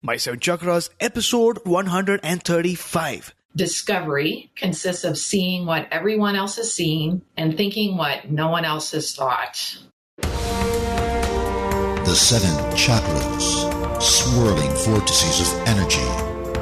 My Seven Chakras, episode 135. Discovery consists of seeing what everyone else has seen and thinking what no one else has thought. The seven chakras, swirling vortices of energy,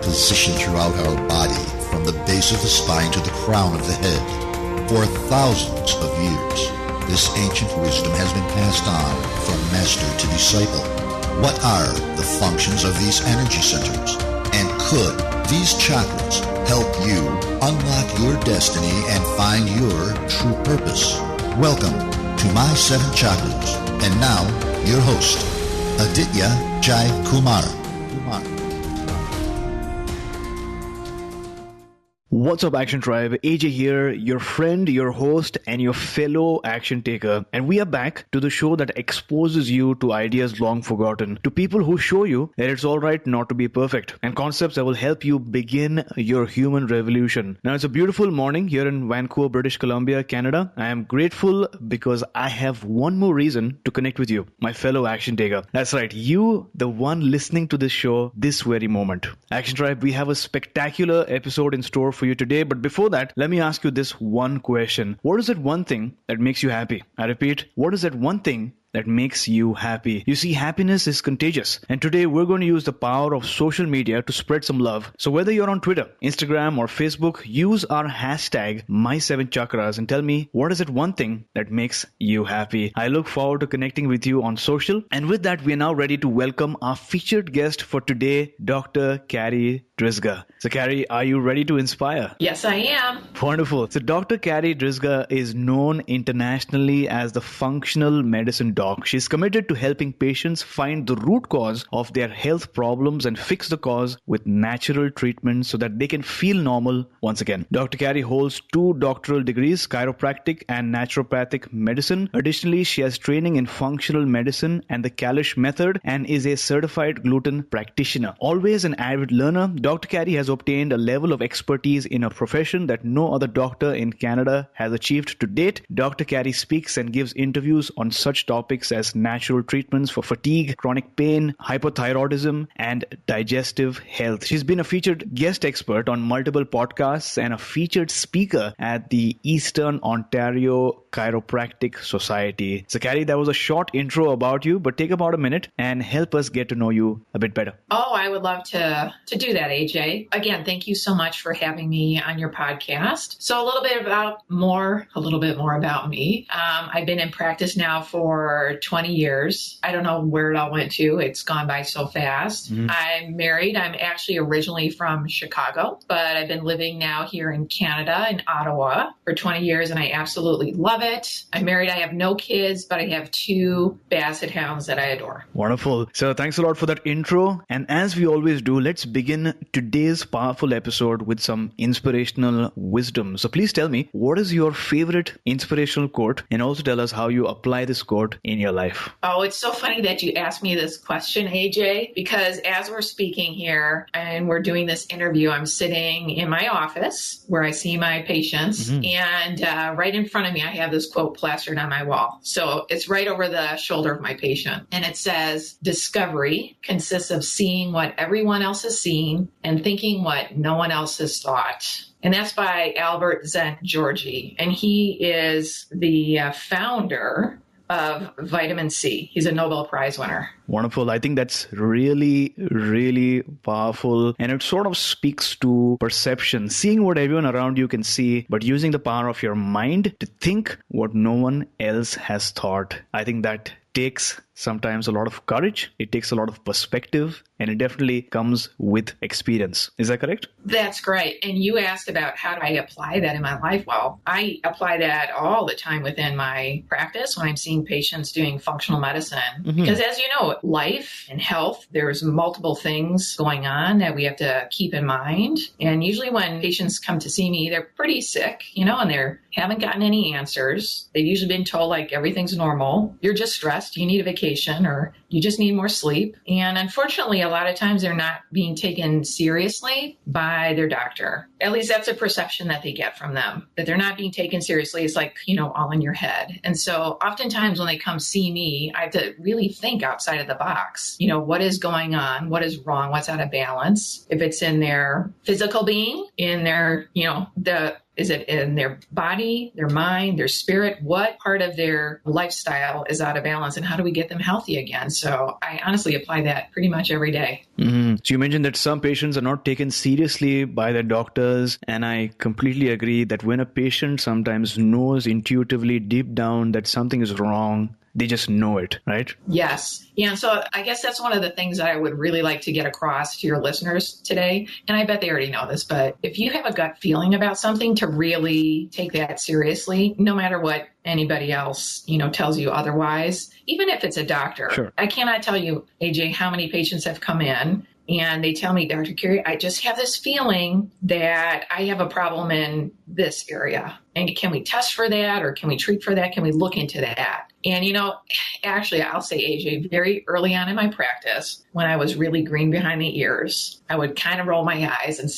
positioned throughout our body from the base of the spine to the crown of the head. For thousands of years, this ancient wisdom has been passed on from master to disciple. What are the functions of these energy centers? And could these chakras help you unlock your destiny and find your true purpose? Welcome to My Seven Chakras. And now, your host, Aditya Jai Kumar. What's up, Action Tribe? AJ here, your friend, your host, and your fellow action taker. And we are back to the show that exposes you to ideas long forgotten, to people who show you that it's alright not to be perfect, and concepts that will help you begin your human revolution. Now, it's a beautiful morning here in Vancouver, British Columbia, Canada. I am grateful because I have one more reason to connect with you, my fellow action taker. That's right, you, the one listening to this show this very moment. Action Tribe, we have a spectacular episode in store for you today, but before that, let me ask you this one question. What is that one thing that makes you happy? I repeat, what is that one thing that makes you happy? You see, happiness is contagious, and today we're going to use the power of social media to spread some love. So whether you're on Twitter, Instagram, or Facebook, use our hashtag My7Chakras and tell me, what is it one thing that makes you happy? I look forward to connecting with you on social. And with that, we are now ready to welcome our featured guest for today, Dr. Carri Drzyga. So Carri, are you ready to inspire? Yes, I am. Wonderful. So Dr. Carri Drzyga is known internationally as the functional medicine doc. She's committed to helping patients find the root cause of their health problems and fix the cause with natural treatments so that they can feel normal once again. Dr. Carri holds 2 doctoral degrees, Chiropractic and Naturopathic Medicine. Additionally, she has training in functional medicine and the Kalish method and is a Certified Gluten Practitioner. Always an avid learner, Dr. Carri has obtained a level of expertise in her profession that no other doctor in Canada has achieved to date. Dr. Carri speaks and gives interviews on such topics as natural treatments for fatigue, chronic pain, hypothyroidism, and digestive health. She's been a featured guest expert on multiple podcasts and a featured speaker at the Eastern Ontario Chiropractic Society. So Carri, that was a short intro about you, but take about a minute and help us get to know you a bit better. Oh, I would love to do that, AJ. Again, thank you so much for having me on your podcast. So a little bit more about me. I've been in practice now for 20 years. I don't know where it all went to. It's gone by so fast. I'm married. I'm actually originally from Chicago, but I've been living now here in Canada, in Ottawa, for 20 years, and I absolutely love it. I'm married. I have no kids, but I have 2 basset hounds that I adore. Wonderful. So thanks a lot for that intro. And as we always do, let's begin today's powerful episode with some inspirational wisdom. So please tell me, what is your favorite inspirational quote? And also tell us how you apply this quote in your life. Oh, it's so funny that you asked me this question, AJ, because as we're speaking here and we're doing this interview, I'm sitting in my office where I see my patients, and right in front of me, I have this quote plastered on my wall. So it's right over the shoulder of my patient. And it says, discovery consists of seeing what everyone else has seen and thinking what no one else has thought. And that's by Albert Szent-Györgyi. And he is the founder of vitamin C. He's a Nobel Prize winner. Wonderful. I think that's really, really powerful. And it sort of speaks to perception, seeing what everyone around you can see, but using the power of your mind to think what no one else has thought. I think that takes sometimes a lot of courage. It takes a lot of perspective, and it definitely comes with experience. Is that correct? That's great. And you asked about how do I apply that in my life? Well, I apply that all the time within my practice when I'm seeing patients doing functional medicine. Because as you know, life and health, there's multiple things going on that we have to keep in mind. And usually when patients come to see me, they're pretty sick, and they haven't gotten any answers. They've usually been told like everything's normal. You're just stressed. You need a vacation. medication or you just need more sleep. And unfortunately, a lot of times they're not being taken seriously by their doctor. At least that's a perception that they get from them, that they're not being taken seriously. It's like, all in your head. And so oftentimes when they come see me, I have to really think outside of the box. What is going on? What is wrong? What's out of balance? If it's in their physical being, in their, is it in their body, their mind, their spirit? What part of their lifestyle is out of balance and how do we get them healthy again? So I honestly apply that pretty much every day. Mm-hmm. So you mentioned that some patients are not taken seriously by their doctors. And I completely agree that when a patient sometimes knows intuitively deep down that something is wrong, they just know it, right? Yes. Yeah. So I guess that's one of the things that I would really like to get across to your listeners today. And I bet they already know this, but if you have a gut feeling about something, to really take that seriously, no matter what anybody else, tells you otherwise, even if it's a doctor. Sure. I cannot tell you, AJ, how many patients have come in and they tell me, Dr. Carri, I just have this feeling that I have a problem in this area. And can we test for that, or can we treat for that? Can we look into that? And, actually, I'll say, AJ, very early on in my practice, when I was really green behind the ears, I would kind of roll my eyes and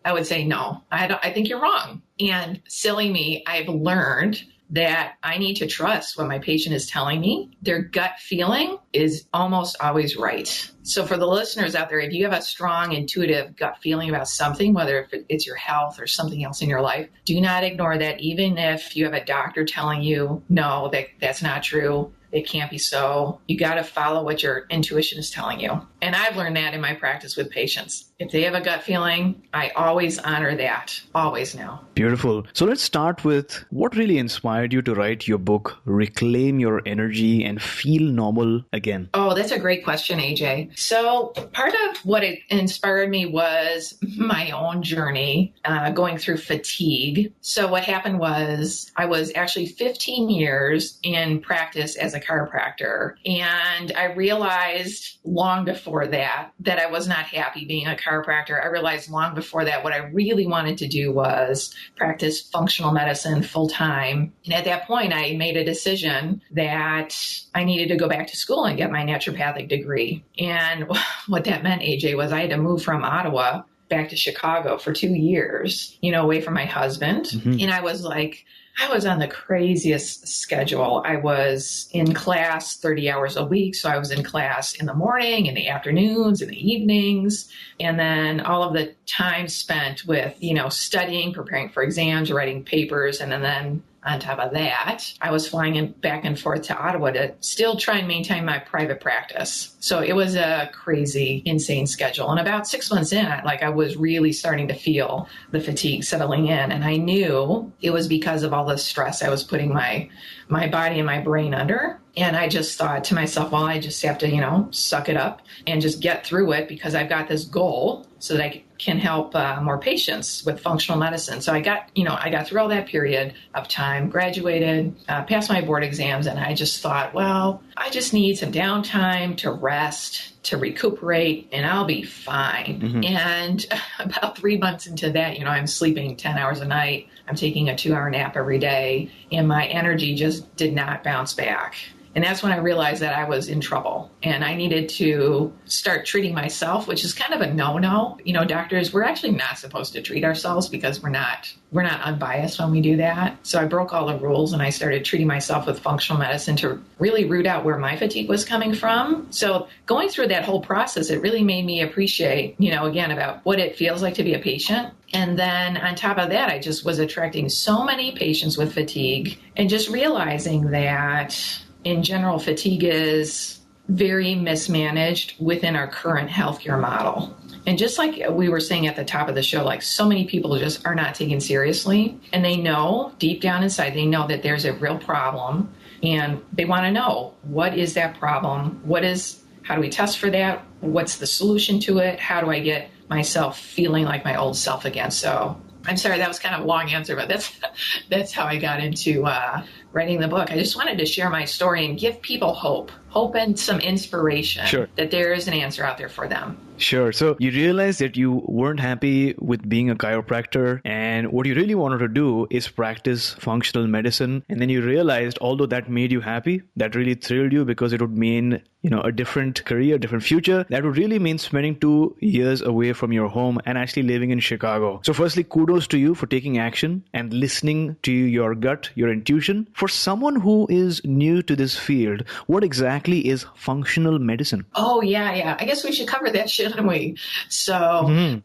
I would say, no, I think you're wrong. And silly me, I've learned that I need to trust what my patient is telling me. Their gut feeling is almost always right. So for the listeners out there, if you have a strong intuitive gut feeling about something, whether it's your health or something else in your life, do not ignore that. Even if you have a doctor telling you, no, that's not true, it can't be so. You got to follow what your intuition is telling you. And I've learned that in my practice with patients. If they have a gut feeling, I always honor that. Always now. Beautiful. So let's start with what really inspired you to write your book, Reclaim Your Energy and Feel Normal Again? Oh, that's a great question, AJ. So part of what inspired me was my own journey going through fatigue. So what happened was I was actually 15 years in practice as a chiropractor. And I realized long before that I was not happy being a chiropractor. I realized long before that what I really wanted to do was practice functional medicine full time. And at that point, I made a decision that I needed to go back to school and get my naturopathic degree. And what that meant, AJ, was I had to move from Ottawa back to Chicago for 2 years, away from my husband. Mm-hmm. And I was on the craziest schedule. I was in class 30 hours a week. So I was in class in the morning, in the afternoons, in the evenings. And then all of the time spent with, studying, preparing for exams, writing papers. And then on top of that, I was flying back and forth to Ottawa to still try and maintain my private practice. So it was a crazy, insane schedule. And about 6 months in, I was really starting to feel the fatigue settling in. And I knew it was because of all the stress I was putting my body and my brain under. And I just thought to myself, well, I just have to, suck it up and just get through it because I've got this goal so that I can help more patients with functional medicine. So I got through all that period of time, graduated, passed my board exams, and I just thought, well, I just need some downtime to rest, to recuperate, and I'll be fine. Mm-hmm. And about 3 months into that, I'm sleeping 10 hours a night. I'm taking a 2-hour nap every day, and my energy just did not bounce back. And that's when I realized that I was in trouble and I needed to start treating myself, which is kind of a no-no. Doctors, we're actually not supposed to treat ourselves because we're not unbiased when we do that. So I broke all the rules and I started treating myself with functional medicine to really root out where my fatigue was coming from. So going through that whole process, it really made me appreciate, again, about what it feels like to be a patient. And then on top of that, I just was attracting so many patients with fatigue and just realizing that in general, fatigue is very mismanaged within our current healthcare model. And just like we were saying at the top of the show, so many people just are not taken seriously. And they know deep down inside, they know that there's a real problem. And they want to know, what is that problem? How do we test for that? What's the solution to it? How do I get myself feeling like my old self again? So I'm sorry, that was kind of a long answer, but that's how I got into writing the book. I just wanted to share my story and give people hope and some inspiration. Sure. That there is an answer out there for them. Sure. So you realized that you weren't happy with being a chiropractor, and what you really wanted to do is practice functional medicine. And then you realized, although that made you happy, that really thrilled you because it would mean, a different career, different future. That would really mean spending 2 years away from your home and actually living in Chicago. So firstly, kudos to you for taking action and listening to your gut, your intuition. For someone who is new to this field, what exactly is functional medicine? Oh, yeah. I guess we should cover that, shouldn't we? So,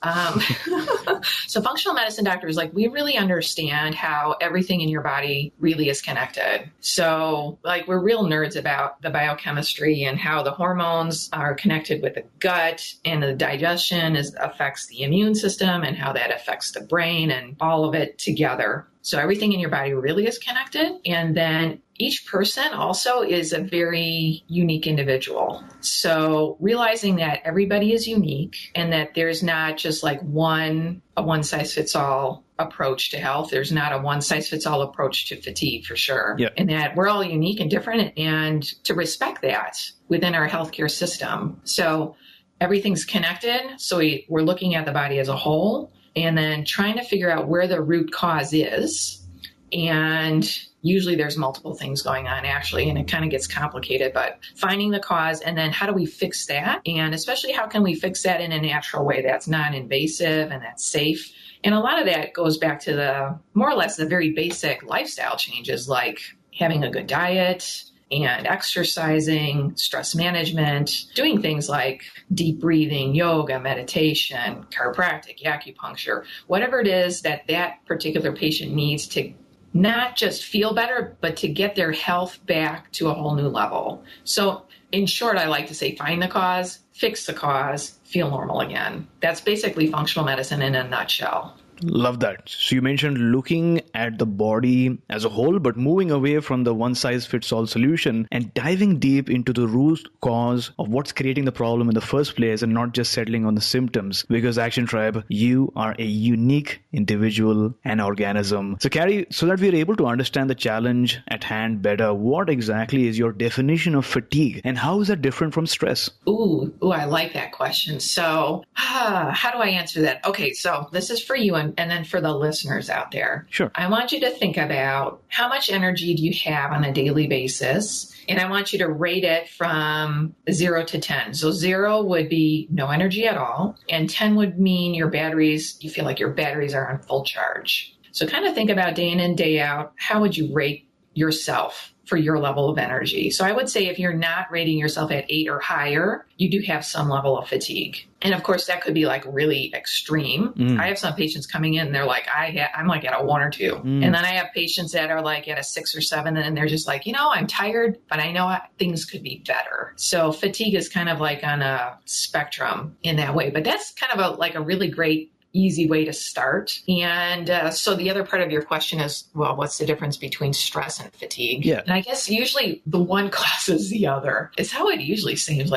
so functional medicine doctors, we really understand how everything in your body really is connected. So, we're real nerds about the biochemistry and how the hormones are connected with the gut, and the digestion affects the immune system, and how that affects the brain, and all of it together. So everything in your body really is connected. And then each person also is a very unique individual. So realizing that everybody is unique and that there's not just a one-size-fits-all approach to health. There's not a one-size-fits-all approach to fatigue, for sure. Yep. And that we're all unique and different, and to respect that within our healthcare system. So everything's connected. So we're looking at the body as a whole, and then trying to figure out where the root cause is. And usually there's multiple things going on, actually, and it kind of gets complicated, but finding the cause, and then how do we fix that? And especially, how can we fix that in a natural way that's non-invasive and that's safe? And a lot of that goes back to the more or less the very basic lifestyle changes, like having a good diet and exercising, stress management, doing things like deep breathing, yoga, meditation, chiropractic, acupuncture, whatever it is that particular patient needs to not just feel better, but to get their health back to a whole new level. So in short, I like to say, find the cause, fix the cause, feel normal again. That's basically functional medicine in a nutshell. Love that. So you mentioned looking at the body as a whole, but moving away from the one-size-fits-all solution and diving deep into the root cause of what's creating the problem in the first place, and not just settling on the symptoms. Because Action Tribe, you are a unique individual and organism. So Carri, so that we're able to understand the challenge at hand better, what exactly is your definition of fatigue, and how is that different from stress? Ooh, I like that question. So how do I answer that? Okay, so this is for you and then for the listeners out there. Sure. I want you to think about how much energy do you have on a daily basis, and I want you to rate it from 0 to 10. So 0 would be no energy at all, and 10 would mean you feel like your batteries are on full charge. So kind of think about day in and day out, how would you rate yourself for your level of energy? So I would say if you're not rating yourself at 8 or higher, you do have some level of fatigue. And of course, that could be really extreme. I have some patients coming in and they're like, I'm at a 1 or 2. And then I have patients that are at a 6 or 7, and they're just I'm tired, but I know things could be better. So fatigue is kind of on a spectrum in that way. But that's kind of a really great, easy way to start. And so the other part of your question is, well, what's the difference between stress and fatigue? Yeah. And I guess usually the one causes the other. It's how it usually seems.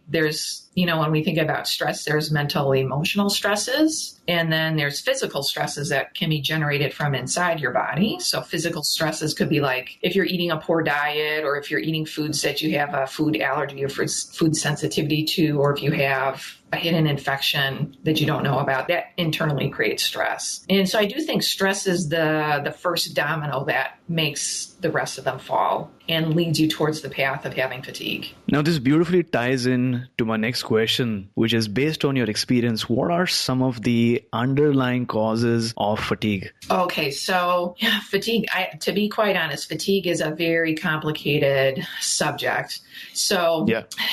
There's when we think about stress, there's mental, emotional stresses, and then there's physical stresses that can be generated from inside your body. So physical stresses could be if you're eating a poor diet, or if you're eating foods that you have a food allergy or food sensitivity to, or if you have a hidden infection that you don't know about, that internally creates stress. And so I do think stress is the first domino that makes the rest of them fall and leads you towards the path of having fatigue. Now, this beautifully ties in to my next question, which is, based on your experience, what are some of the underlying causes of fatigue? Okay, so fatigue, to be quite honest, fatigue is a very complicated subject. So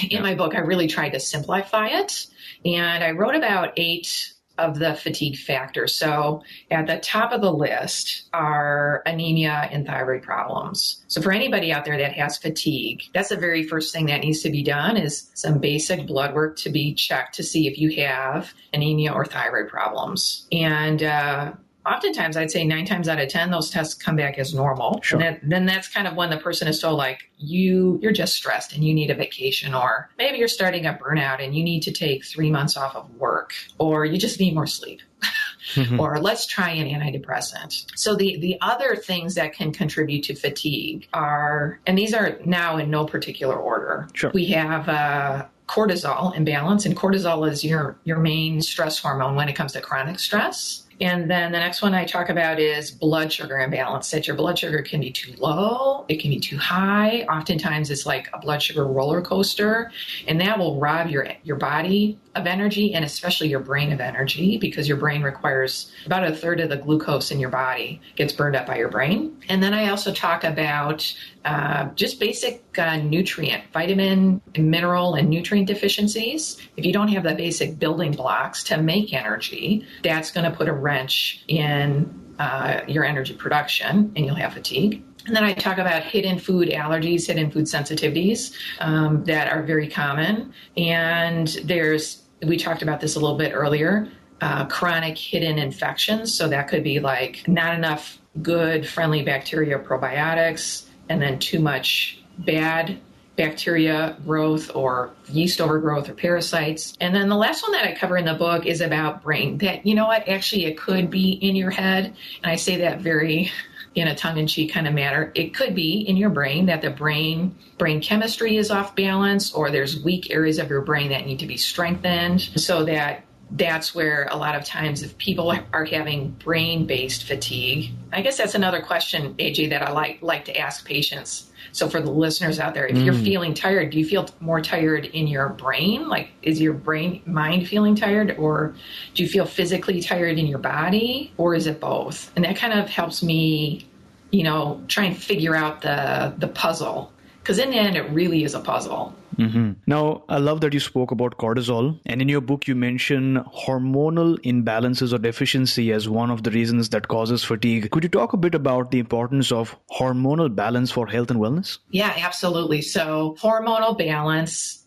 in my book, I really tried to simplify it. And I wrote about 8 of the fatigue factors. So at the top of the list are anemia and thyroid problems. So for anybody out there that has fatigue, that's the very first thing that needs to be done, is some basic blood work to be checked to see if you have anemia or thyroid problems. And oftentimes, I'd say 9 times out of 10, those tests come back as normal. Sure. And then that's kind of when the person is told, you're just stressed and you need a vacation, or maybe you're starting a burnout and you need to take 3 months off of work, or you just need more sleep. Or let's try an antidepressant. So the other things that can contribute to fatigue are, and these are now in no particular order. Sure. We have cortisol imbalance, and cortisol is your main stress hormone when it comes to chronic stress. And then the next one I talk about is blood sugar imbalance, that your blood sugar can be too low, it can be too high. Oftentimes it's like a blood sugar roller coaster, and that will rob your body of energy, and especially your brain of energy, because your brain requires about a third of the glucose in your body gets burned up by your brain. And then I also talk about just basic nutrient, vitamin, mineral, and nutrient deficiencies. If you don't have the basic building blocks to make energy, that's going to put a wrench in your energy production, and you'll have fatigue. And then I talk about hidden food allergies, hidden food sensitivities that are very common. And we talked about this a little bit earlier, chronic hidden infections. So that could be like not enough good friendly bacteria probiotics, and then too much bad bacteria growth or yeast overgrowth or parasites. And then the last one that I cover in the book is about brain, that, you know what, actually it could be in your head. And I say that very in a tongue-in-cheek kind of manner. It could be in your brain that the brain chemistry is off balance, or there's weak areas of your brain that need to be strengthened, so that's where a lot of times if people are having brain-based fatigue. I guess that's another question, AJ, that I like to ask patients. So for the listeners out there, if you're feeling tired, do you feel more tired in your brain? Like, is your mind feeling tired, or do you feel physically tired in your body, or is it both? And that kind of helps me, try and figure out the puzzle. Because in the end, it really is a puzzle. Mm-hmm. Now, I love that you spoke about cortisol. And in your book, you mention hormonal imbalances or deficiency as one of the reasons that causes fatigue. Could you talk a bit about the importance of hormonal balance for health and wellness? Yeah, absolutely. So hormonal balance,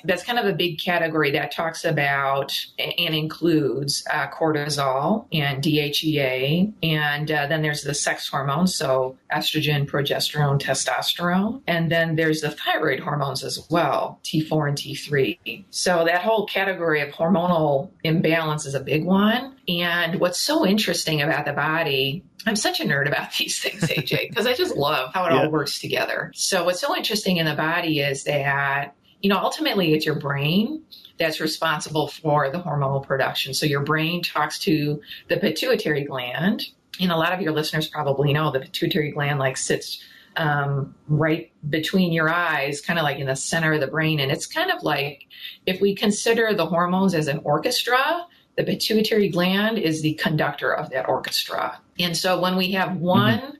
that's kind of a big category that talks about and includes cortisol and DHEA. And then there's the sex hormones, so estrogen, progesterone, testosterone. And then there's the thyroid hormones as well, T4 and T3. So that whole category of hormonal imbalance is a big one. And what's so interesting about the body, I'm such a nerd about these things, AJ, because I just love how it all works together. So what's so interesting in the body is that ultimately it's your brain that's responsible for the hormonal production. So your brain talks to the pituitary gland. And a lot of your listeners probably know the pituitary gland sits right between your eyes, kind of like in the center of the brain. And it's kind of like, if we consider the hormones as an orchestra, the pituitary gland is the conductor of that orchestra. And so when we have one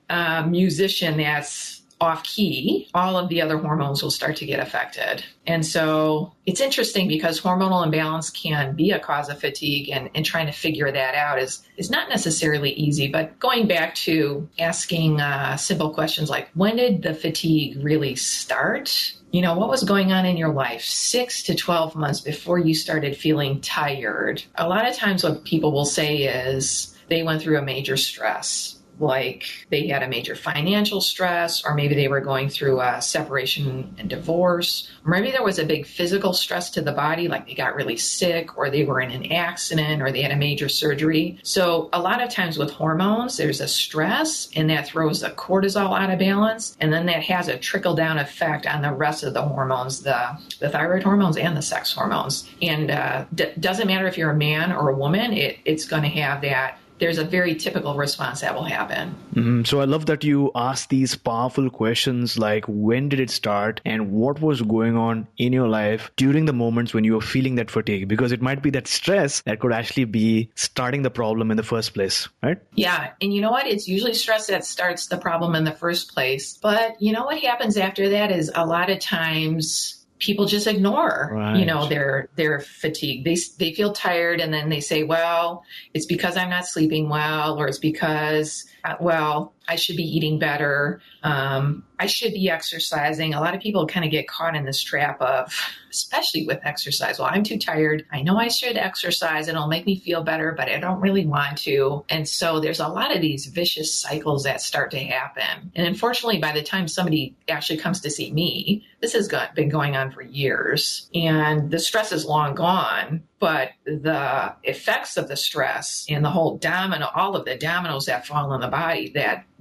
musician that's off key, all of the other hormones will start to get affected. And so it's interesting because hormonal imbalance can be a cause of fatigue, and trying to figure that out is not necessarily easy. But going back to asking simple questions like, when did the fatigue really start? What was going on in your life 6 to 12 months before you started feeling tired? A lot of times what people will say is they went through a major stress. Like they had a major financial stress, or maybe they were going through a separation and divorce, or maybe there was a big physical stress to the body, like they got really sick, or they were in an accident, or they had a major surgery. So a lot of times with hormones, there's a stress, and that throws the cortisol out of balance, and then that has a trickle-down effect on the rest of the hormones, the thyroid hormones and the sex hormones. And doesn't matter if you're a man or a woman, it's going to have that. There's a very typical response that will happen. Mm-hmm. So I love that you ask these powerful questions like, when did it start and what was going on in your life during the moments when you were feeling that fatigue? Because it might be that stress that could actually be starting the problem in the first place, right? Yeah. And you know what? It's usually stress that starts the problem in the first place. But what happens after that is a lot of times people just ignore, their fatigue. They feel tired, and then they say, well, it's because I'm not sleeping well, or it's because, I should be eating better. I should be exercising. A lot of people kind of get caught in this trap of, especially with exercise, well, I'm too tired. I know I should exercise and it'll make me feel better, but I don't really want to. And so there's a lot of these vicious cycles that start to happen. And unfortunately, by the time somebody actually comes to see me, this has been going on for years, and the stress is long gone. But the effects of the stress and the whole all of the dominoes that fall in the body,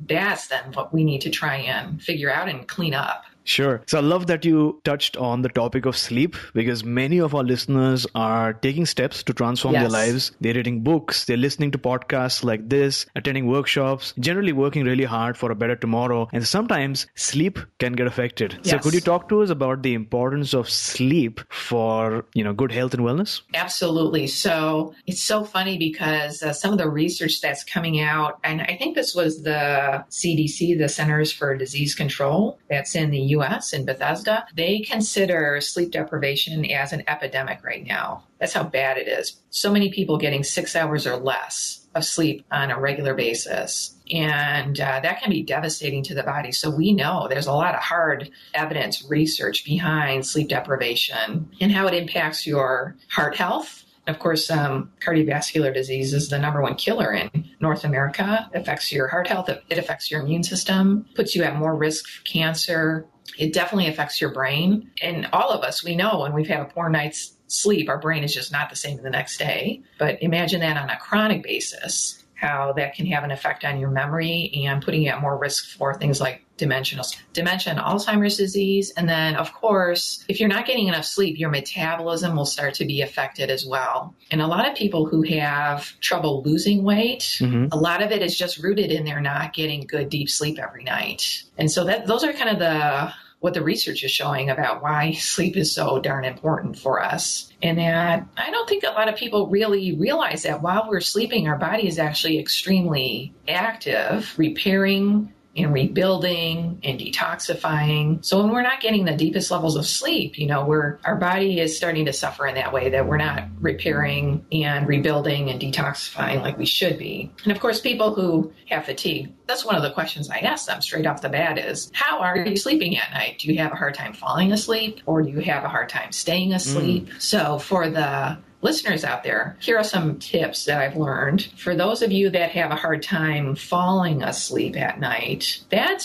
that's then what we need to try and figure out and clean up. Sure. So I love that you touched on the topic of sleep, because many of our listeners are taking steps to transform their lives. They're reading books, they're listening to podcasts like this, attending workshops, generally working really hard for a better tomorrow. And sometimes sleep can get affected. So could you talk to us about the importance of sleep for, good health and wellness? Absolutely. So it's so funny because some of the research that's coming out, and I think this was the CDC, the Centers for Disease Control, that's in the US in Bethesda, they consider sleep deprivation as an epidemic right now. That's how bad it is. So many people getting 6 hours or less of sleep on a regular basis. And that can be devastating to the body. So we know there's a lot of hard evidence research behind sleep deprivation and how it impacts your heart health. Of course, cardiovascular disease is the number one killer in North America. It affects your heart health. It affects your immune system, puts you at more risk for cancer. It definitely affects your brain. And all of us, we know when we've had a poor night's sleep, our brain is just not the same the next day. But imagine that on a chronic basis, how that can have an effect on your memory and putting you at more risk for things like dementia and Alzheimer's disease. And then, of course, if you're not getting enough sleep, your metabolism will start to be affected as well. And a lot of people who have trouble losing weight, a lot of it is just rooted in their not getting good deep sleep every night. And so those are kind of what the research is showing about why sleep is so darn important for us. And that I don't think a lot of people really realize that while we're sleeping, our body is actually extremely active, repairing and rebuilding and detoxifying. So when we're not getting the deepest levels of sleep, our body is starting to suffer in that way, that we're not repairing and rebuilding and detoxifying like we should be. And of course, people who have fatigue, that's one of the questions I ask them straight off the bat is, how are you sleeping at night? Do you have a hard time falling asleep, or do you have a hard time staying asleep? So for the listeners out there, here are some tips that I've learned. For those of you that have a hard time falling asleep at night, that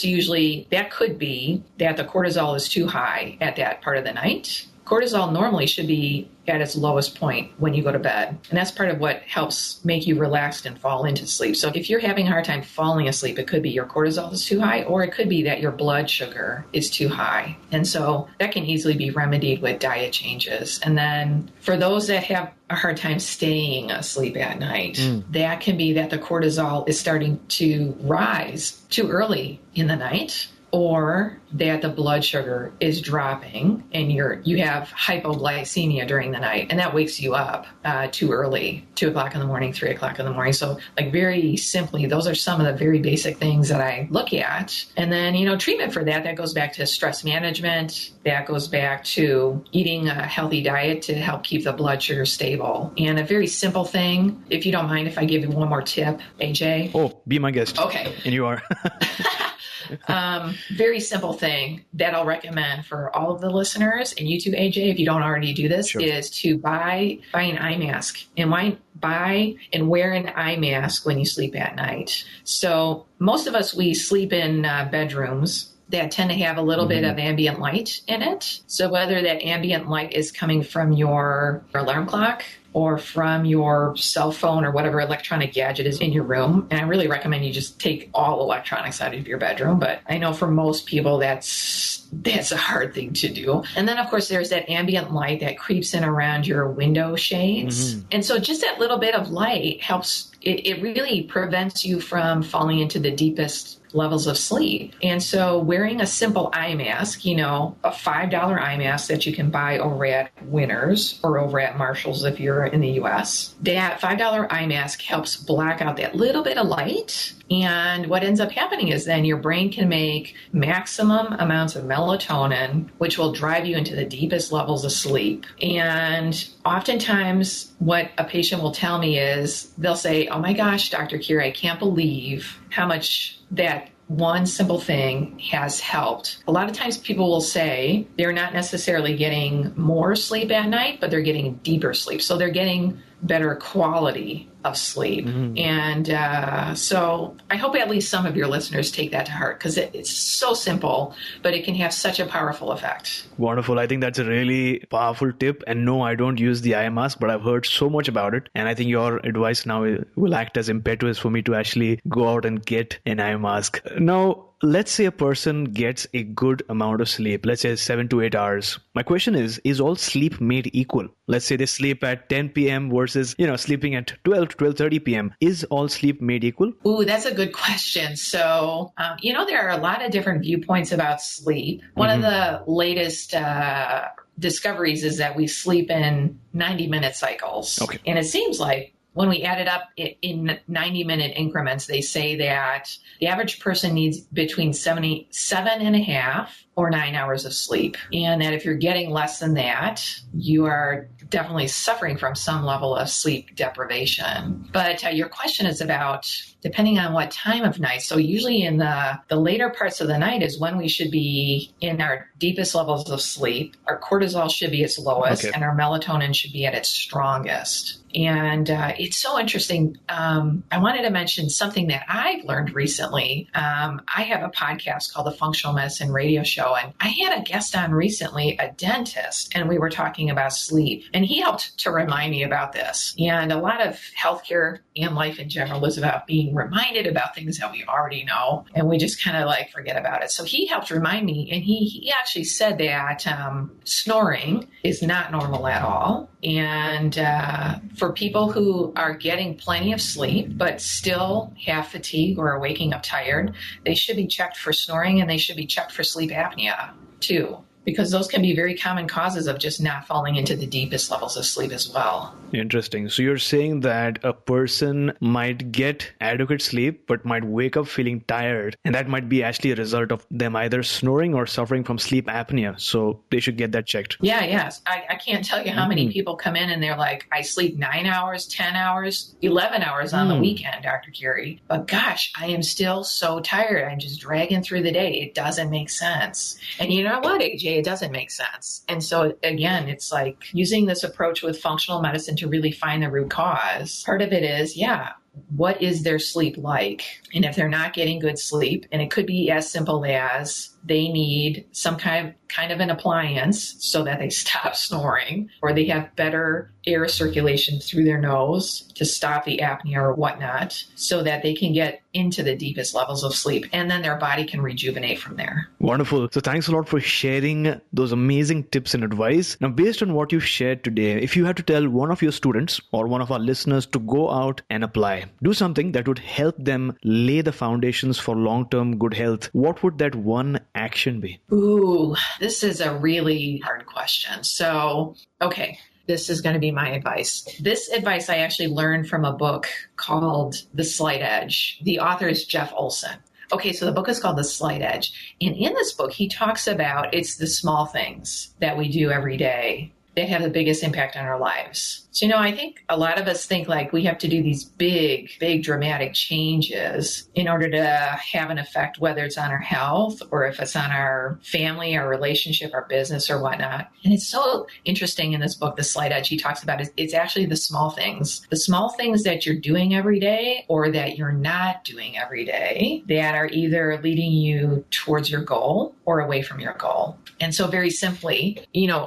could be that the cortisol is too high at that part of the night. Cortisol normally should be at its lowest point when you go to bed. And that's part of what helps make you relaxed and fall into sleep. So if you're having a hard time falling asleep, it could be your cortisol is too high, or it could be that your blood sugar is too high. And so that can easily be remedied with diet changes. And then for those that have a hard time staying asleep at night, that can be that the cortisol is starting to rise too early in the night, or that the blood sugar is dropping and you have hypoglycemia during the night, and that wakes you up too early, 2 o'clock in the morning, 3 o'clock in the morning. So very simply, those are some of the very basic things that I look at. And then, treatment for that goes back to stress management. That goes back to eating a healthy diet to help keep the blood sugar stable. And a very simple thing, if you don't mind if I give you one more tip, AJ. Oh, be my guest. Okay. And you are. Very simple thing that I'll recommend for all of the listeners, and you too, AJ, if you don't already do this, is to buy an eye mask. And buy and wear an eye mask when you sleep at night. So most of us, we sleep in bedrooms that tend to have a little bit of ambient light in it. So whether that ambient light is coming from your alarm clock or from your cell phone or whatever electronic gadget is in your room. And I really recommend you just take all electronics out of your bedroom. But I know for most people, that's a hard thing to do. And then, of course, there's that ambient light that creeps in around your window shades. And so just that little bit of light helps. It really prevents you from falling into the deepest levels of sleep. And so wearing a simple eye mask, a $5 eye mask that you can buy over at Winners or over at Marshall's if you're in the US, that $5 eye mask helps black out that little bit of light. And what ends up happening is then your brain can make maximum amounts of melatonin, which will drive you into the deepest levels of sleep. And oftentimes what a patient will tell me is they'll say, oh my gosh, Dr. Carri, I can't believe how much that one simple thing has helped. A lot of times people will say they're not necessarily getting more sleep at night, but they're getting deeper sleep. So they're getting better quality of sleep. And so I hope at least some of your listeners take that to heart, because it's so simple, but it can have such a powerful effect. Wonderful. I think that's a really powerful tip. And no, I don't use the eye mask, but I've heard so much about it. And I think your advice now will act as impetus for me to actually go out and get an eye mask. Now, let's say a person gets a good amount of sleep, let's say 7 to 8 hours. My question is all sleep made equal? Let's say they sleep at 10 p.m. versus, sleeping at 12 to 12:30 p.m. Is all sleep made equal? Ooh, that's a good question. So, there are a lot of different viewpoints about sleep. One of the latest discoveries is that we sleep in 90-minute cycles. Okay. And it seems like when we add it up in 90-minute increments, they say that the average person needs between 77.5 or 9 hours of sleep. And that if you're getting less than that, you are definitely suffering from some level of sleep deprivation. But your question is about depending on what time of night. So usually in the later parts of the night is when we should be in our deepest levels of sleep. Our cortisol should be its lowest, and our melatonin should be at its strongest. And it's so interesting. I wanted to mention something that I've learned recently. I have a podcast called the Functional Medicine Radio Show, and I had a guest on recently, a dentist, and we were talking about sleep. And he helped to remind me about this. And a lot of healthcare and life in general is about being reminded about things that we already know, and we just kind of forget about it. So he helped remind me, and he actually said that snoring is not normal at all. And for people who are getting plenty of sleep but still have fatigue or are waking up tired, they should be checked for snoring, and they should be checked for sleep apnea too, because those can be very common causes of just not falling into the deepest levels of sleep as well. Interesting. So you're saying that a person might get adequate sleep, but might wake up feeling tired. And that might be actually a result of them either snoring or suffering from sleep apnea. So they should get that checked. Yes. I can't tell you how many people come in and they're like, I sleep 9 hours, 10 hours, 11 hours on the weekend, Dr. Carri. But gosh, I am still so tired. I'm just dragging through the day. It doesn't make sense. And you know what, AJ? It doesn't make sense. And so again, it's like using this approach with functional medicine to really find the root cause. Part of it is, what is their sleep like? And if they're not getting good sleep, and it could be as simple as they need some kind of an appliance so that they stop snoring, or they have better air circulation through their nose to stop the apnea or whatnot, so that they can get into the deepest levels of sleep, and then their body can rejuvenate from there. Wonderful. So thanks a lot for sharing those amazing tips and advice. Now, based on what you shared today, if you had to tell one of your students or one of our listeners to go out and apply, do something that would help them lay the foundations for long-term good health, what would that one action be? Ooh, this is a really hard question. So, okay. This is going to be my advice. This advice I actually learned from a book called The Slight Edge. The author is Jeff Olson. Okay, so the book is called The Slight Edge. And in this book, he talks about it's the small things that we do every day that have the biggest impact on our lives. So, I think a lot of us think we have to do these big, dramatic changes in order to have an effect, whether it's on our health or if it's on our family, our relationship, our business or whatnot. And it's so interesting in this book, The Slight Edge, he talks about it's actually the small things that you're doing every day or that you're not doing every day that are either leading you towards your goal or away from your goal. And so very simply,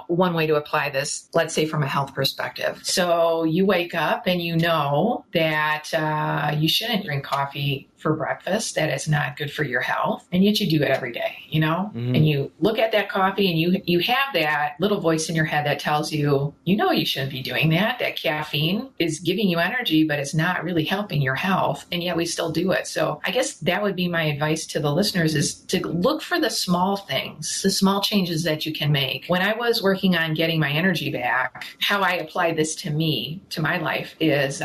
one way to apply this, let's say from a health perspective. So you wake up and you know that you shouldn't drink coffee for breakfast, that it's not good for your health, and yet you do it every day, and you look at that coffee and you have that little voice in your head that tells you, you shouldn't be doing that caffeine is giving you energy, but it's not really helping your health, and yet we still do it. So I guess that would be my advice to the listeners, is to look for the small things, the small changes that you can make. When I was working on getting my energy back, how I applied this to my life is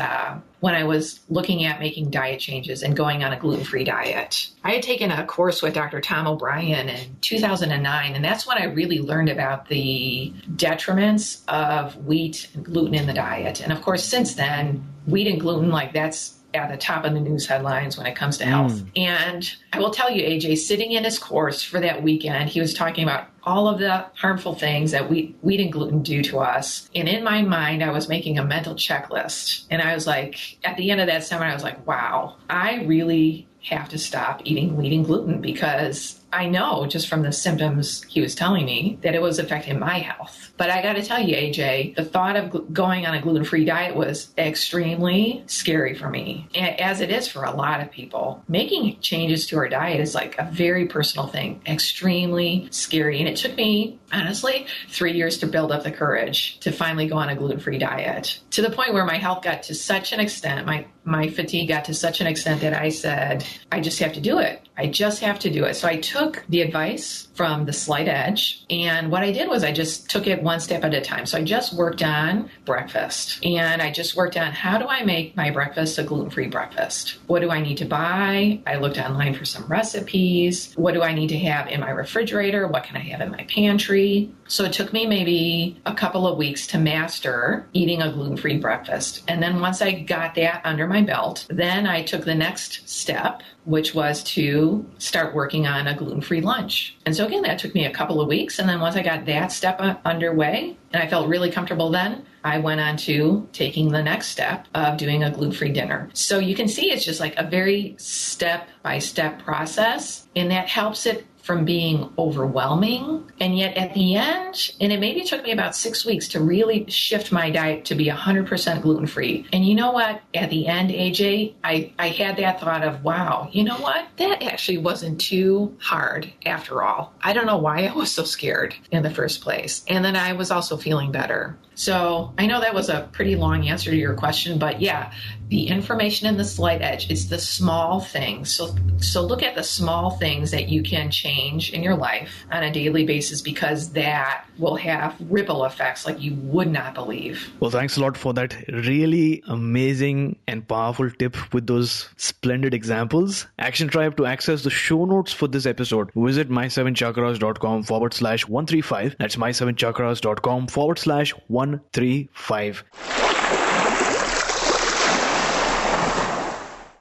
when I was looking at making diet changes and going on a gluten-free diet. I had taken a course with Dr. Tom O'Brien in 2009, and that's when I really learned about the detriments of wheat and gluten in the diet. And of course, since then, wheat and gluten, that's at the top of the news headlines when it comes to health. And I will tell you, AJ, sitting in his course for that weekend, he was talking about all of the harmful things that wheat and gluten do to us. And in my mind, I was making a mental checklist. And I was like, at the end of that seminar, I was like, wow, I really have to stop eating gluten because I know just from the symptoms he was telling me that it was affecting my health. But I got to tell you, AJ, the thought of going on a gluten-free diet was extremely scary for me, as it is for a lot of people. Making changes to our diet is like a very personal thing, extremely scary. And it took me, honestly, 3 years to build up the courage to finally go on a gluten-free diet, to the point where my health got to such an extent, my fatigue got to such an extent that I said, I just have to do it. I just have to do it. So I took the advice from the Slight Edge, and what I did was I just took it one step at a time. So I just worked on breakfast, and I just worked on how do I make my breakfast a gluten-free breakfast? What do I need to buy? I looked online for some recipes. What do I need to have in my refrigerator? What can I have in my pantry? So it took me maybe a couple of weeks to master eating a gluten-free breakfast. And then once I got that under my belt, then I took the next step, which was to start working on a gluten-free lunch. And so again, that took me a couple of weeks. And then once I got that step underway, and I felt really comfortable then, I went on to taking the next step of doing a gluten-free dinner. So you can see it's just like a very step-by-step process, and that helps it from being overwhelming. And yet at the end, and it maybe took me about 6 weeks to really shift my diet to be 100% gluten-free. And you know what? At the end, AJ, I had that thought of, wow, you know what? That actually wasn't too hard after all. I don't know why I was so scared in the first place. And then I was also feeling better. So I know that was a pretty long answer to your question, but yeah, the information in the Slight Edge, it's the small things. So look at the small things that you can change in your life on a daily basis, because that will have ripple effects like you would not believe. Well, thanks a lot for that really amazing and powerful tip with those splendid examples. Action Tribe, to access the show notes for this episode, visit my7chakras.com/135. That's my7chakras.com/135.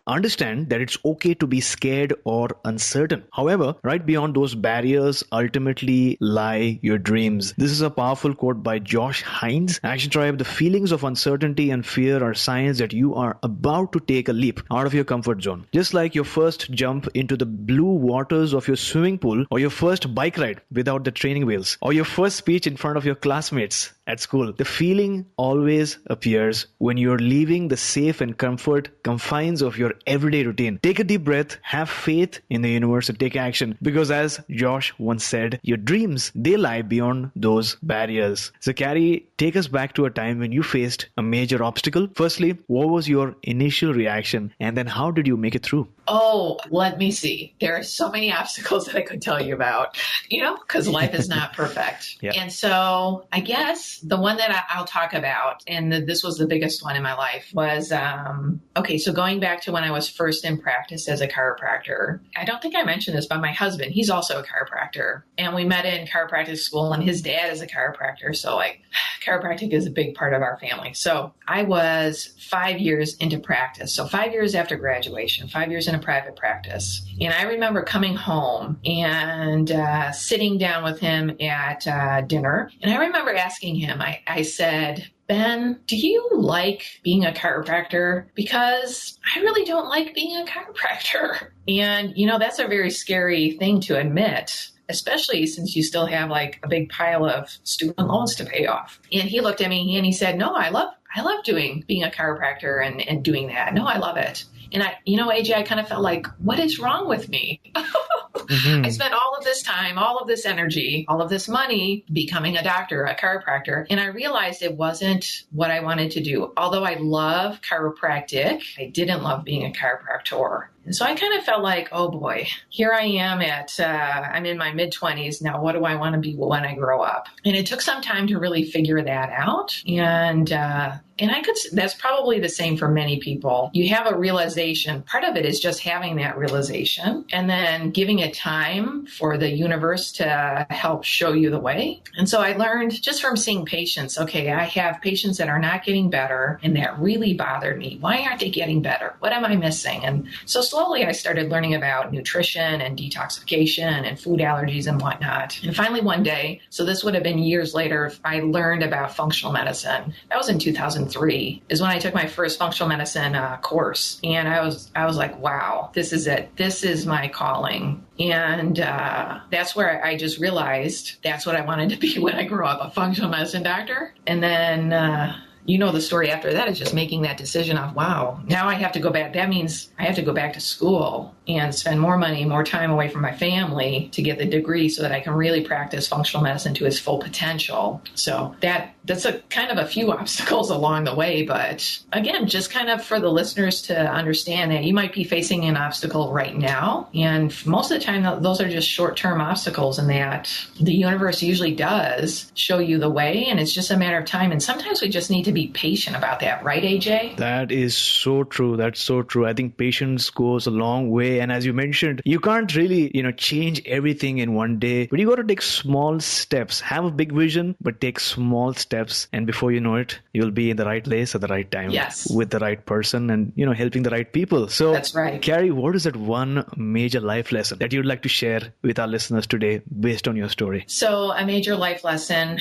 Understand that it's okay to be scared or uncertain. However, right beyond those barriers ultimately lie your dreams. This is a powerful quote by Josh Hines. Action Tribe, the feelings of uncertainty and fear are signs that you are about to take a leap out of your comfort zone. Just like your first jump into the blue waters of your swimming pool, or your first bike ride without the training wheels, or your first speech in front of your classmates at school. The feeling always appears when you're leaving the safe and comfort confines of your everyday routine. Take a deep breath, have faith in the universe, and take action. Because as Josh once said, your dreams, they lie beyond those barriers. So Carri, take us back to a time when you faced a major obstacle. Firstly, what was your initial reaction? And then how did you make it through? Oh, let me see. There are so many obstacles that I could tell you about, because life is not perfect. Yeah. And so I guess the one that I'll talk about, and this was the biggest one in my life, was, so going back to when I was first in practice as a chiropractor. I don't think I mentioned this, but my husband, he's also a chiropractor. And we met in chiropractic school, and his dad is a chiropractor. So chiropractic is a big part of our family. So I was 5 years into practice. So 5 years after graduation, 5 years in a private practice. And I remember coming home and sitting down with him at dinner. And I remember asking him, I said, Ben, do you like being a chiropractor? Because I really don't like being a chiropractor. And, that's a very scary thing to admit, especially since you still have a big pile of student loans to pay off. And he looked at me and he said, no, I love being a chiropractor and doing that. No, I love it. And AJ, I kind of felt like, what is wrong with me? Mm-hmm. I spent all of this time, all of this energy, all of this money becoming a doctor, a chiropractor. And I realized it wasn't what I wanted to do. Although I love chiropractic, I didn't love being a chiropractor. And so I kind of felt like, oh boy, here I am I'm in my mid-20s. Now, what do I want to be when I grow up? And it took some time to really figure that out. And that's probably the same for many people. You have a realization. Part of it is just having that realization and then giving it time for the universe to help show you the way. And so I learned just from seeing patients, okay, I have patients that are not getting better and that really bothered me. Why aren't they getting better? What am I missing? And so slowly I started learning about nutrition and detoxification and food allergies and whatnot. And finally one day, so this would have been years later, I learned about functional medicine. That was in 2003, is when I took my first functional medicine course. And I was like, wow, this is it. This is my calling. And that's where I just realized that's what I wanted to be when I grew up, a functional medicine doctor. And then, you know, the story after that is just making that decision of, wow, now I have to go back. That means I have to go back to school and spend more money, more time away from my family to get the degree so that I can really practice functional medicine to its full potential. So that's a kind of a few obstacles along the way. But again, just kind of for the listeners to understand that you might be facing an obstacle right now. And most of the time, those are just short-term obstacles, and that the universe usually does show you the way. And it's just a matter of time. And sometimes we just need to be patient about that. Right, AJ? That is so true. That's so true. I think patience goes a long way. And as you mentioned, you can't really, change everything in one day, but you got to take small steps. Have a big vision, but take small steps. And before you know it, you'll be in the right place at the right time. Yes. With the right person and, helping the right people. So that's right. Carri, what is that one major life lesson that you'd like to share with our listeners today based on your story? So a major life lesson,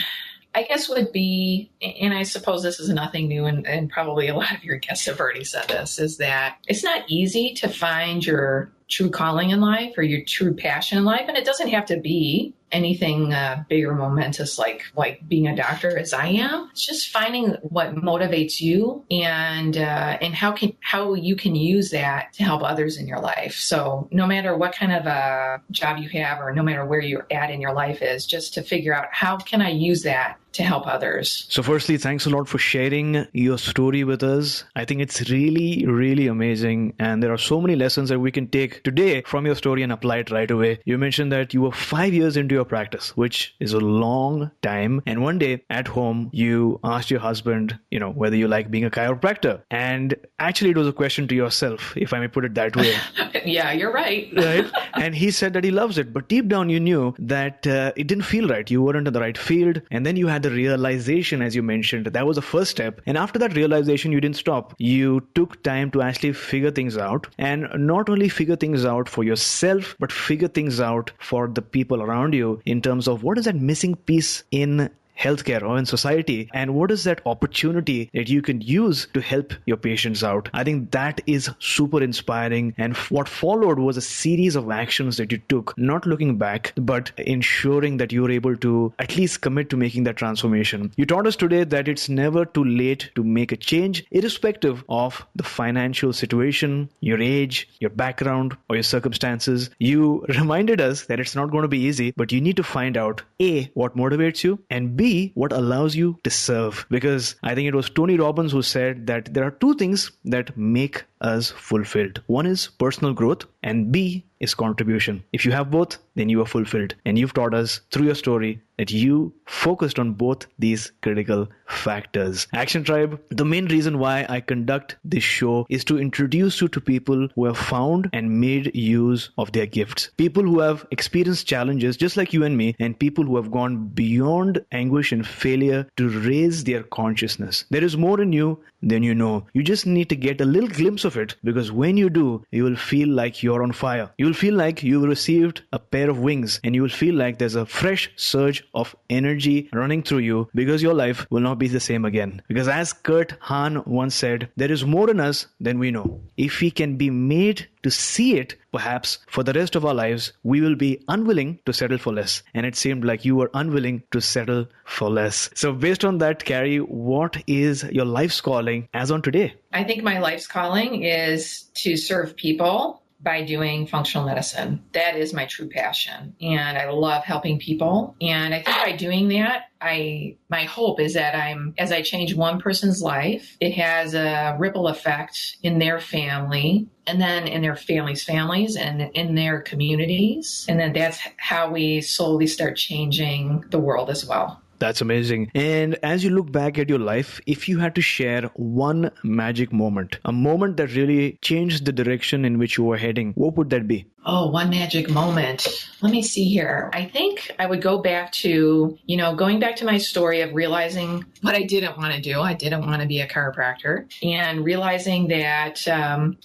I guess, would be, and I suppose this is nothing new, and probably a lot of your guests have already said this, is that it's not easy to find your true calling in life or your true passion in life. And it doesn't have to be anything big or momentous like being a doctor as I am. It's just finding what motivates you and how you can use that to help others in your life. So no matter what kind of a job you have or no matter where you're at in your life is, just to figure out how can I use that to help others. So firstly, thanks a lot for sharing your story with us. I think it's really, really amazing. And there are so many lessons that we can take today from your story and apply it right away. You mentioned that you were 5 years into your practice, which is a long time. And one day at home, you asked your husband, whether you like being a chiropractor. And actually, it was a question to yourself, if I may put it that way. Yeah, you're right. Right. And he said that he loves it. But deep down, you knew that it didn't feel right. You weren't in the right field. And then you had the realization, as you mentioned, that was the first step. And after that realization, you didn't stop. You took time to actually figure things out, and not only figure things out for yourself, but figure things out for the people around you in terms of what is that missing piece in healthcare or in society, and what is that opportunity that you can use to help your patients out. I think that is super inspiring, and what followed was a series of actions that you took, not looking back, but ensuring that you were able to at least commit to making that transformation. You taught us today that it's never too late to make a change, irrespective of the financial situation, your age, your background, or your circumstances. You reminded us that it's not going to be easy, but you need to find out A, what motivates you, and B, what allows you to serve. Because I think it was Tony Robbins who said that there are two things that make us fulfilled. One is personal growth, and B is contribution. If you have both, then you are fulfilled. And you've taught us through your story that you focused on both these critical factors. Action Tribe, the main reason why I conduct this show is to introduce you to people who have found and made use of their gifts. People who have experienced challenges just like you and me, and people who have gone beyond anguish and failure to raise their consciousness. There is more in you than you know. You just need to get a little glimpse of it, because when you do, you will feel like you're on fire. You will feel like you've received a pair of wings, and you will feel like there's a fresh surge of energy running through you, because your life will not be the same again. Because as Kurt Hahn once said, there is more in us than we know. If we can be made to see it, perhaps for the rest of our lives, we will be unwilling to settle for less. And it seemed like you were unwilling to settle for less. So based on that, Carri, what is your life's calling as on today? I think my life's calling is to serve people by doing functional medicine. That is my true passion. And I love helping people. And I think by doing that, my hope is that as I change one person's life, it has a ripple effect in their family, and then in their families, and in their communities. And then that's how we slowly start changing the world as well. That's amazing. And as you look back at your life, if you had to share one magic moment, a moment that really changed the direction in which you were heading, what would that be? Oh, one magic moment. Let me see here. I think I would go back to, going back to my story of realizing what I didn't want to do. I didn't want to be a chiropractor, and realizing that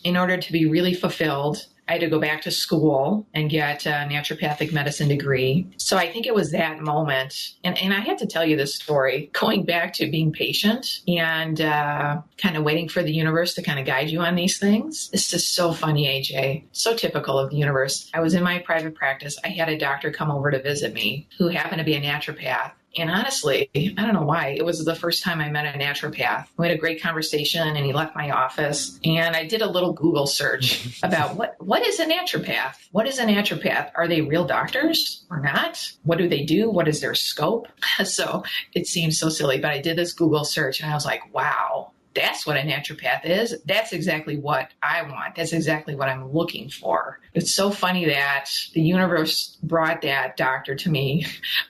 in order to be really fulfilled, I had to go back to school and get a naturopathic medicine degree. So I think it was that moment. And I had to tell you this story, going back to being patient and kind of waiting for the universe to kind of guide you on these things. This is so funny, AJ. So typical of the universe. I was in my private practice. I had a doctor come over to visit me who happened to be a naturopath. And honestly, I don't know why. It was the first time I met a naturopath. We had a great conversation and he left my office. And I did a little Google search about what is a naturopath? What is a naturopath? Are they real doctors or not? What do they do? What is their scope? So it seems so silly, but I did this Google search and I was like, wow. That's what a naturopath is. That's exactly what I want. That's exactly what I'm looking for. It's so funny that the universe brought that doctor to me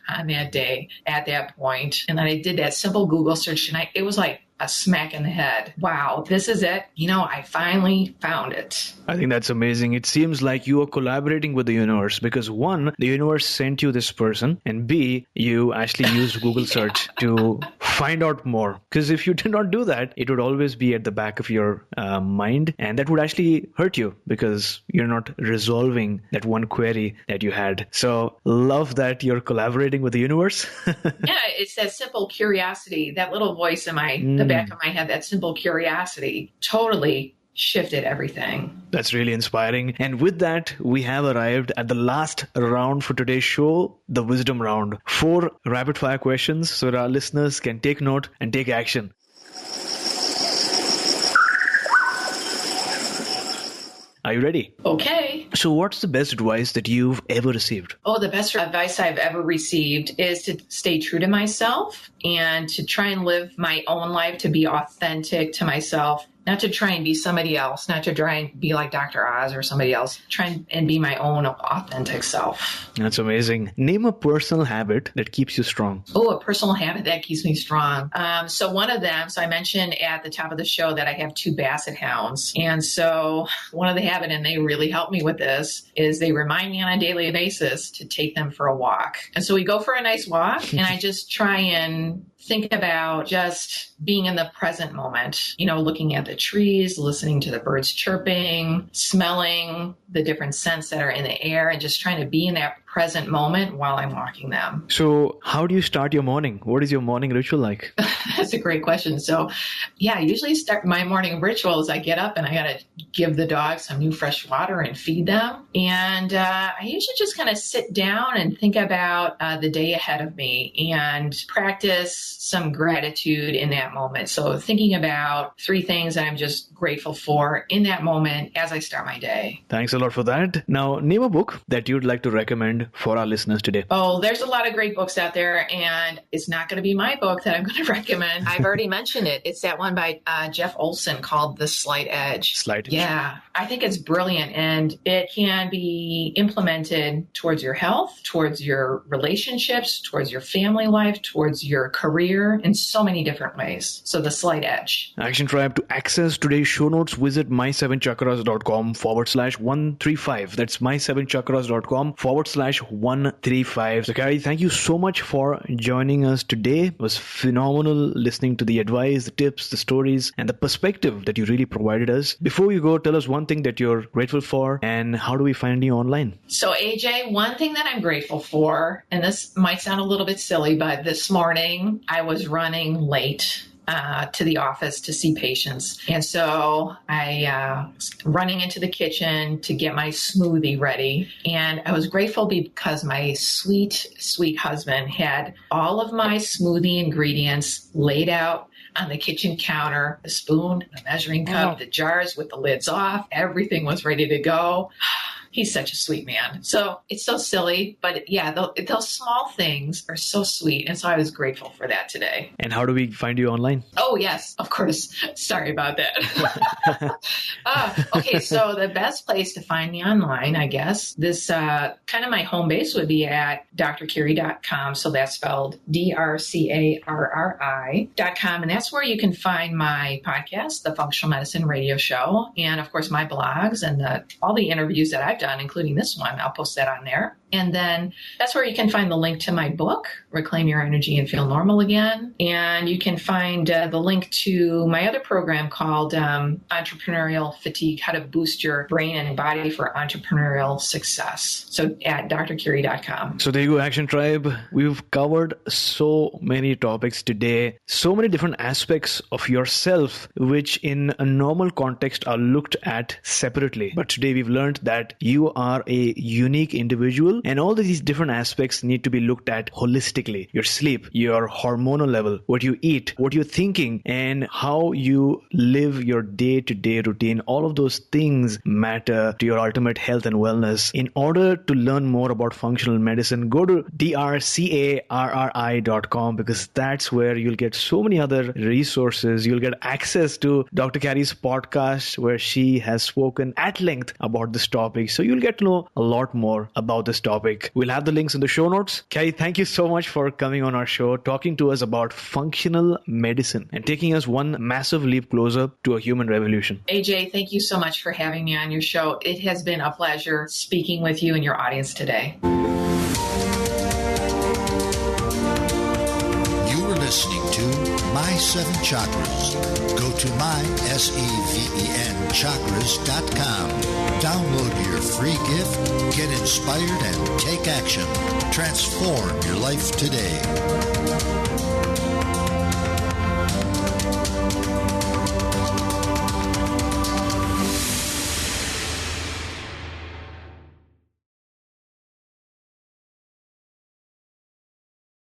on that day at that point. And then I did that simple Google search and it was like a smack in the head. Wow, this is it. I finally found it. I think that's amazing. It seems like you are collaborating with the universe because one, the universe sent you this person, and B, you actually used Google search to find out more. Because if you did not do that, it would always be at the back of your mind, and that would actually hurt you because you're not resolving that one query that you had. So love that you're collaborating with the universe. Yeah, it's that simple curiosity, that little voice in the back of my head, that simple curiosity totally shifted everything. That's really inspiring. And with that, we have arrived at the last round for today's show, the wisdom round. 4 rapid fire questions so that our listeners can take note and take action. Are you ready? Okay. So what's the best advice that you've ever received? Oh, the best advice I've ever received is to stay true to myself and to try and live my own life, to be authentic to myself, not to try and be somebody else, not to try and be like Dr. Oz or somebody else. Try and be my own authentic self. That's amazing. Name a personal habit that keeps you strong. Oh, a personal habit that keeps me strong. So one of them, I mentioned at the top of the show that I have 2 Basset hounds. And so one of the habits, and they really help me with this, is they remind me on a daily basis to take them for a walk. And so we go for a nice walk and I just try and think about just being in the present moment, looking at the trees, listening to the birds chirping, smelling the different scents that are in the air, and just trying to be in that present moment while I'm walking them. So how do you start your morning? What is your morning ritual like? That's a great question. So I usually start my morning ritual as I get up and I got to give the dogs some new fresh water and feed them. And I usually just kind of sit down and think about the day ahead of me and practice some gratitude in that moment. So thinking about 3 things that I'm just grateful for in that moment as I start my day. Thanks a lot for that. Now, name a book that you'd like to recommend for our listeners today. Oh, there's a lot of great books out there, and it's not going to be my book that I'm going to recommend. I've already mentioned it. It's that one by Jeff Olson called The Slight Edge. Slight Edge. Yeah, I think it's brilliant, and it can be implemented towards your health, towards your relationships, towards your family life, towards your career in so many different ways. So The Slight Edge. Action Tribe, to access today's show notes, visit my7chakras.com/135. That's my7chakras.com/135. So Carri, thank you so much for joining us today. It was phenomenal listening to the advice, the tips, the stories, and the perspective that you really provided us. Before you go, tell us one thing that you're grateful for and how do we find you online? So AJ, one thing that I'm grateful for, and this might sound a little bit silly, but this morning I was running late to the office to see patients. And so I was running into the kitchen to get my smoothie ready. And I was grateful because my sweet, sweet husband had all of my smoothie ingredients laid out on the kitchen counter, the spoon, the measuring cup, the jars with the lids off. Everything was ready to go. He's such a sweet man. So it's so silly, but yeah, those small things are so sweet. And so I was grateful for that today. And how do we find you online? Oh, yes, of course. Sorry about that. Okay, so the best place to find me online, I guess, this kind of my home base would be at drcarri.com. So that's spelled DRCARRI.com. And that's where you can find my podcast, The Functional Medicine Radio Show, and of course my blogs and all the interviews that I've done, including this one. I'll post that on there. And then that's where you can find the link to my book, Reclaim Your Energy and Feel Normal Again. And you can find the link to my other program called Entrepreneurial Fatigue, How to Boost Your Brain and Body for Entrepreneurial Success. So at drcarri.com. So there you go, Action Tribe. We've covered so many topics today, so many different aspects of yourself, which in a normal context are looked at separately. But today we've learned that you are a unique individual, and all of these different aspects need to be looked at holistically. Your sleep, your hormonal level, what you eat, what you're thinking, and how you live your day-to-day routine. All of those things matter to your ultimate health and wellness. In order to learn more about functional medicine, go to drcarri.com, because that's where you'll get so many other resources. You'll get access to Dr. Carri's podcast, where she has spoken at length about this topic. So you'll get to know a lot more about this topic. We'll have the links in the show notes. Carri, thank you so much for coming on our show, talking to us about functional medicine and taking us one massive leap closer to a human revolution. AJ, thank you so much for having me on your show. It has been a pleasure speaking with you and your audience today. You were listening to My 7 Chakras. Go to chakras.com. Download your free gift, get inspired, and take action. Transform your life today.